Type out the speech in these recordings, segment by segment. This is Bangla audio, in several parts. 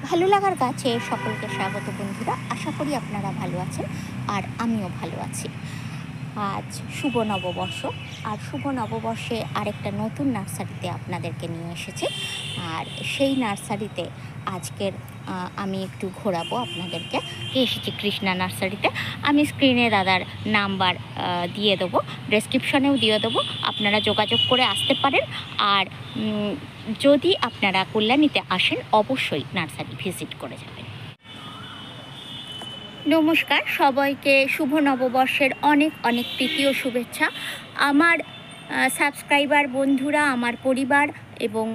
ভালো লাগার গাছে সকলকে স্বাগত বন্ধুরা। আশা করি আপনারা ভালো আছেন আর আমিও ভালো আছি। আজ শুভ নববর্ষ, আর শুভ নববর্ষে আরেকটা নতুন নার্সারিতে আপনাদেরকে নিয়ে এসেছি। আর সেই নার্সারিতে আজকের আমি একটু ঘোরাবো আপনাদেরকে। এসেছি কৃষ্ণা নার্সারিতে। আমি স্ক্রিনে দাদার নাম্বার দিয়ে দেবো, ডেসক্রিপশনেও দিয়ে দেবো, আপনারা যোগাযোগ করে আসতে পারেন। আর যদি আপনারা কল্যাণীতে আসেন অবশ্যই নার্সারি ভিজিট করে যাবেন। নমস্কার সবাইকে, শুভ নববর্ষের অনেক অনেক প্রীতি ও শুভেচ্ছা। আমার সাবস্ক্রাইবার বন্ধুরা, আমার পরিবার এবং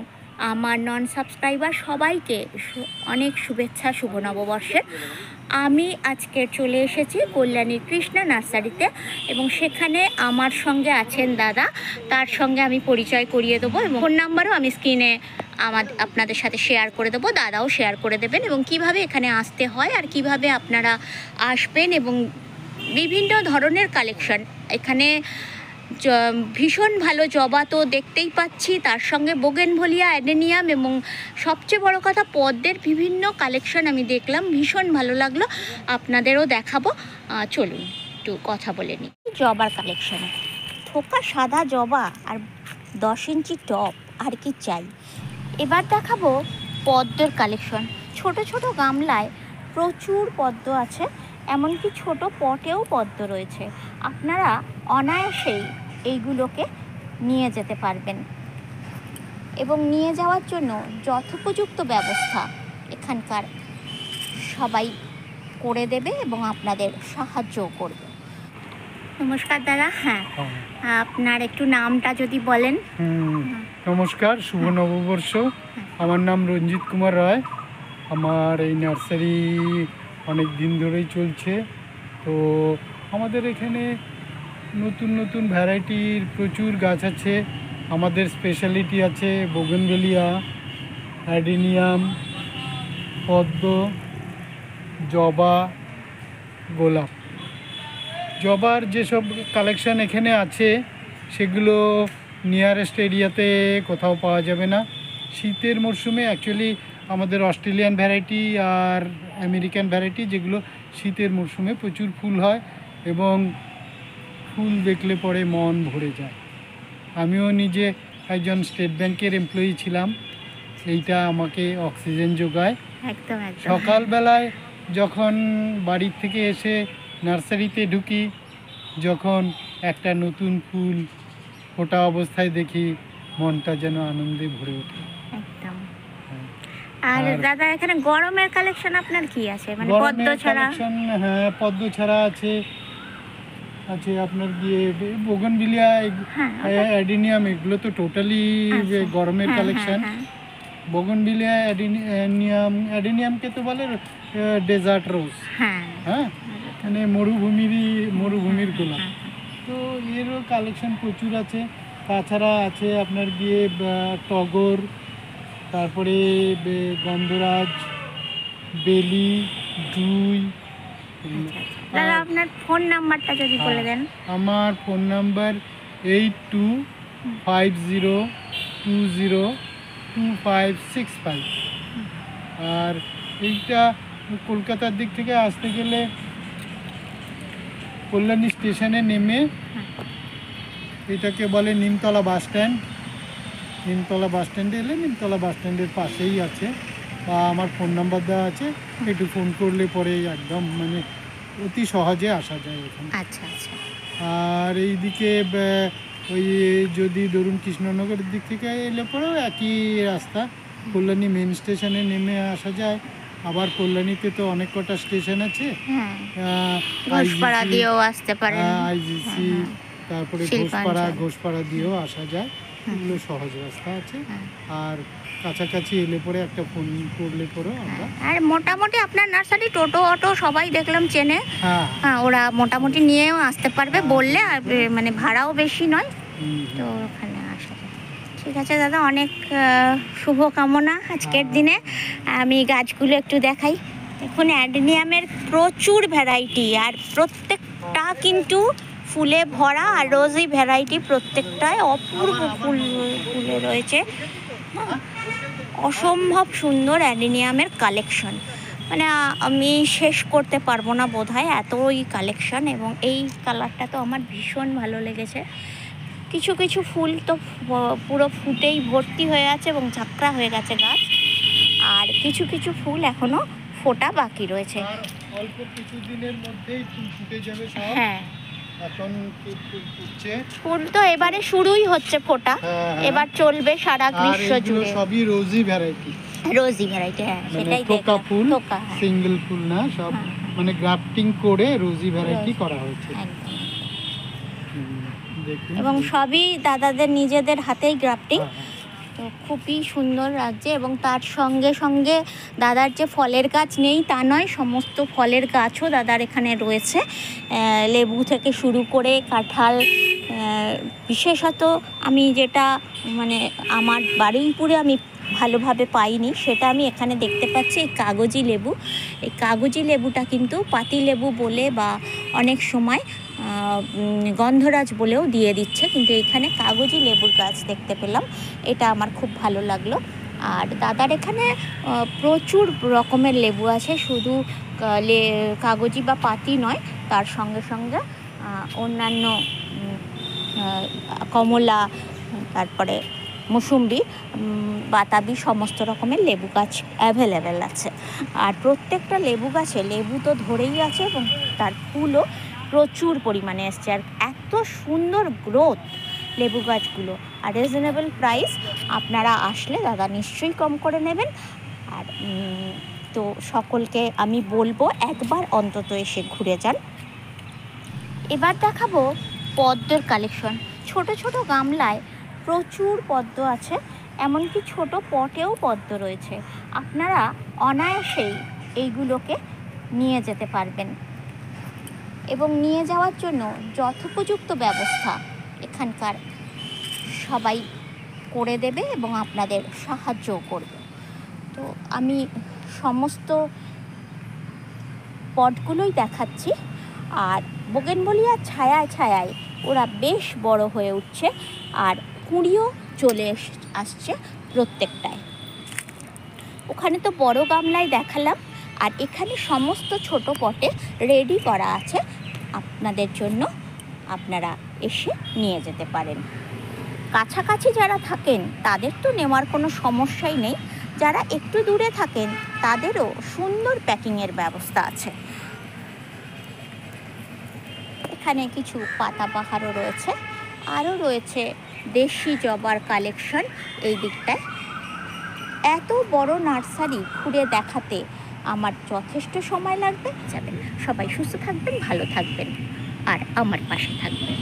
আমার নন সাবস্ক্রাইবার সবাইকে অনেক শুভেচ্ছা শুভ নববর্ষের। আমি আজকে চলে এসেছি কল্যাণীর কৃষ্ণা নার্সারিতে এবং সেখানে আমার সঙ্গে আছেন দাদা। তার সঙ্গে আমি পরিচয় করিয়ে দেবো এবং ফোন নাম্বারও আমি স্ক্রিনে আপনাদের সাথে শেয়ার করে দেবো, দাদাও শেয়ার করে দেবেন, এবং কিভাবে এখানে আসতে হয় আর কিভাবে আপনারা আসবেন। এবং বিভিন্ন ধরনের কালেকশন এখানে, ভীষণ ভালো জবা তো দেখতেই পাচ্ছি, তার সঙ্গে বোগেনভেলিয়া, অ্যাডেনিয়াম এবং সবচেয়ে বড় কথা পদ্মের বিভিন্ন কালেকশন আমি দেখলাম, ভীষণ ভালো লাগলো, আপনাদেরও দেখাবো। চলুন একটু কথা বলে নিই। জবার কালেকশন, থোকা সাদা জবা আর 10 ইঞ্চি টপ, আর কি চাই। এবার দেখাবো পদ্মের কালেকশন। ছোট ছোট গামলায় প্রচুর পদ্ম আছে, এমনকি ছোট পটেও পদ্ম রয়েছে। আপনারা অনায়াসেই এইগুলোকে নিয়ে যেতে পারবেন এবং নিয়ে যাওয়ার জন্য যথোপযুক্ত ব্যবস্থা এখানকার সবাই করে দেবে এবং আপনাদের সাহায্যও করবে। নমস্কার দাদা। হ্যাঁ, আপনার একটু নামটা যদি বলেন। নমস্কার, শুভ নববর্ষ। আমার নাম রঞ্জিত কুমার রায়। আমার এই নার্সারি অনেক দিন ধরেই চলছে। তো আমাদের এখানে নতুন নতুন ভ্যারাইটির প্রচুর গাছ আছে। আমাদের স্পেশালিটি আছে বোগেনভেলিয়া, অ্যাডেনিয়াম, পদ্ম, জবা, গোলাপ। জবার যেসব কালেকশান এখানে আছে সেগুলো নিয়ারেস্ট এরিয়াতে কোথাও পাওয়া যাবে না। শীতের মরশুমে অ্যাকচুয়ালি আমাদের অস্ট্রেলিয়ান ভ্যারাইটি আর আমেরিকান ভ্যারাইটি, যেগুলো শীতের মরশুমে প্রচুর ফুল হয় এবং ফুল দেখলে পরে মন ভরে যায়। আমিও নিজে একজন স্টেট ব্যাংকের এমপ্লয়ি ছিলাম। এইটা আমাকে অক্সিজেন যোগায়। একদম সকালবেলায় যখন বাড়ির থেকে এসে নার্সারিতে ঢুকি, যখন একটা নতুন ফুল ফোটা অবস্থায় দেখি, মনটা যেন আনন্দে ভরে ওঠে। একদম। আর দাদা এখানে গরমের কালেকশন আপনার কি আছে, মানে পদ্ম ছাড়া? হ্যাঁ, পদ্ম ছাড়া আছে আপনার গিয়ে বোগেনভেলিয়া, অ্যাডেনিয়াম, এগুলো তো টোটালি গরমের কালেকশন। বোগেনভেলিয়া, অ্যাডেনিয়ামকে তো বলে ডেজার্ট রোজ। হ্যাঁ, মানে মরুভূমির গোলাপ। তো এরও কালেকশন প্রচুর আছে। তাছাড়া আছে আপনার গিয়ে টগর, তারপরে গন্ধরাজ, বেলি, জুই। দাদা আপনার ফোন নাম্বারটা যদি বলে দেন। আমার ফোন নাম্বার 8250202565। আর এইটা কলকাতার দিক থেকে আসতে গেলে কল্যাণী স্টেশনে নেমে এটাকে বলে নিমতলা বাস স্ট্যান্ড। নিমতলা বাস স্ট্যান্ডে এলে নিমতলা বাস স্ট্যান্ডের পাশেই আছে, বা আমার ফোন নাম্বার দেওয়া আছে, একটু ফোন করলে পরে একদম মানে অতি সহজে আসা যায় এখানে। আচ্ছা আচ্ছা। আর এইদিকে ওই যদি ধরুন কৃষ্ণনগরের দিক থেকে এলে পরেও একই রাস্তা, কল্যাণী মেন স্টেশনে নেমে আসা যায়। আবার কল্যাণীতে তো অনেক কটা স্টেশন আছে, ঘোষপাড়া দিয়েও আসতে পারেন, আইজিসি, তারপরে ঘোষপাড়া দিয়েও আসা যায়। এগুলো সহজ রাস্তা আছে। আর কাছাকাছি এলে পরে একটা ফোন করলে পরেও আমরা। আর মোটামুটি আপনার নার্সারি টোটো অটো সবাই দেখলাম চেনে। হ্যাঁ, ওরা মোটামুটি নিয়েও আসতে পারবে বললে, আর মানে ভাড়াও বেশি নয়, তো ওখানে আসা যায়। ঠিক আছে দাদা, অনেক শুভকামনা আজকের দিনে। আমি গাছগুলো একটু দেখাই। দেখুন অ্যাডেনিয়ামের প্রচুর ভ্যারাইটি, আর প্রত্যেকটা কিন্তু ফুলে ভরা, আর রোজি ভ্যারাইটি প্রত্যেকটায় অপূর্ব ফুলে রয়েছে, অসম্ভব সুন্দর অ্যাডেনিয়ামের কালেকশন, মানে আমি শেষ করতে পারবো না বোধহয়, এতই কালেকশন। এবং এই কালারটা তো আমার ভীষণ ভালো লেগেছে। কিছু কিছু ফুল তো পুরো ফুটেই ভর্তি হয়ে আছে এবং ঝাঁকড়া হয়ে গেছে গাছ, আর কিছু কিছু ফুল এখনো ফোটা বাকি রয়েছে। অল্প কিছু দিনের মধ্যেই ফুল ফুটে যাবে সব। হ্যাঁ, এখন ফুল ফুটছে, ফুল তো এবারে শুরুই হচ্ছে ফোটা। এবার চলবে সারা গ্রীষ্ম জুড়ে। সবই রোজি ভ্যারাইটি, রোজি ভ্যারাইটি, হ্যাঁ সেটাই থোকা ফুল, থোকা, হ্যাঁ। সিঙ্গেল ফুল না, সব মানে গ্রাফটিং করে রোজি ভ্যারাইটি করা হয়েছে। একদম। দেখুন, এবং সবই দাদাদের নিজেদের হাতেই গ্রাফটিং, তো খুবই সুন্দর লাগছে। এবং তার সঙ্গে সঙ্গে দাদার যে ফলের গাছ নেই তা নয়, সমস্ত ফলের গাছও দাদার এখানে রয়েছে। লেবু থেকে শুরু করে কাঁঠাল, বিশেষত আমি যেটা মানে আমার বারুইপুরে আমি ভালোভাবে পাইনি, সেটা আমি এখানে দেখতে পাচ্ছি, এই কাগজি লেবু। এই কাগজি লেবুটা কিন্তু পাতি লেবু বলে বা অনেক সময় গন্ধরাজ বলেও দিয়ে দিচ্ছে, কিন্তু এখানে কাগজি লেবুর গাছ দেখতে পেলাম, এটা আমার খুব ভালো লাগলো। আর দাদার এখানে প্রচুর রকমের লেবু আছে, শুধু কাগজি বা পাতি নয়, তার সঙ্গে সঙ্গে অন্যান্য কমলা, তারপরে মুসুম্বি, বাতাবি, সমস্ত রকমের লেবু গাছ অ্যাভেলেবেল আছে। আর প্রত্যেকটা লেবু গাছে লেবু তো ধরেই আছে এবং তার ফুলও প্রচুর পরিমাণে এসছে। আর এত সুন্দর গ্রোথ লেবু গাছগুলো, আর রিজনেবল প্রাইস। আপনারা আসলে দাদা নিশ্চয়ই কম করে নেবেন। আর তো সকলকে আমি বলবো একবার অন্তত এসে ঘুরে যান। এবার দেখাবো পদ্মের কালেকশন। ছোট ছোট গামলায় প্রচুর পদ্ম আছে, এমনকি ছোট পটেও পদ্ম রয়েছে। আপনারা অনায়াসেই এইগুলোকে নিয়ে যেতে পারবেন, এবং নিয়ে যাওয়ার জন্য যথোপযুক্ত ব্যবস্থা এখানকার সবাই করে দেবে এবং আপনাদের সাহায্যও করবে। তো আমি সমস্ত পটগুলোই দেখাচ্ছি। আর বোগেনভেলিয়ার ছায়ায় ছায়ায় ওরা বেশ বড় হয়ে উঠছে, আর কুঁড়িও চলে আসছে প্রত্যেকটায়। ওখানে তো বড় গামলায় দেখালাম, আর এখানে সমস্ত ছোট পটে রেডি করা আছে আপনাদের জন্য, আপনারা এসে নিয়ে যেতে পারেন। কাছাকাছি যারা থাকেন তাদের তো নেওয়ার কোনো সমস্যাই নেই, যারা একটু দূরে থাকেন তাদেরও সুন্দর প্যাকিংয়ের ব্যবস্থা আছে। এখানে কিছু পাতাবাহারও রয়েছে, আরও রয়েছে দেশি জবার কালেকশন এই দিকটায়। এত বড় নার্সারি ঘুরে দেখাতে আমার যথেষ্ট সময় লাগবে। যাবেন, সবাই সুস্থ থাকবেন, ভালো থাকবেন, আর আমার পাশে থাকবেন।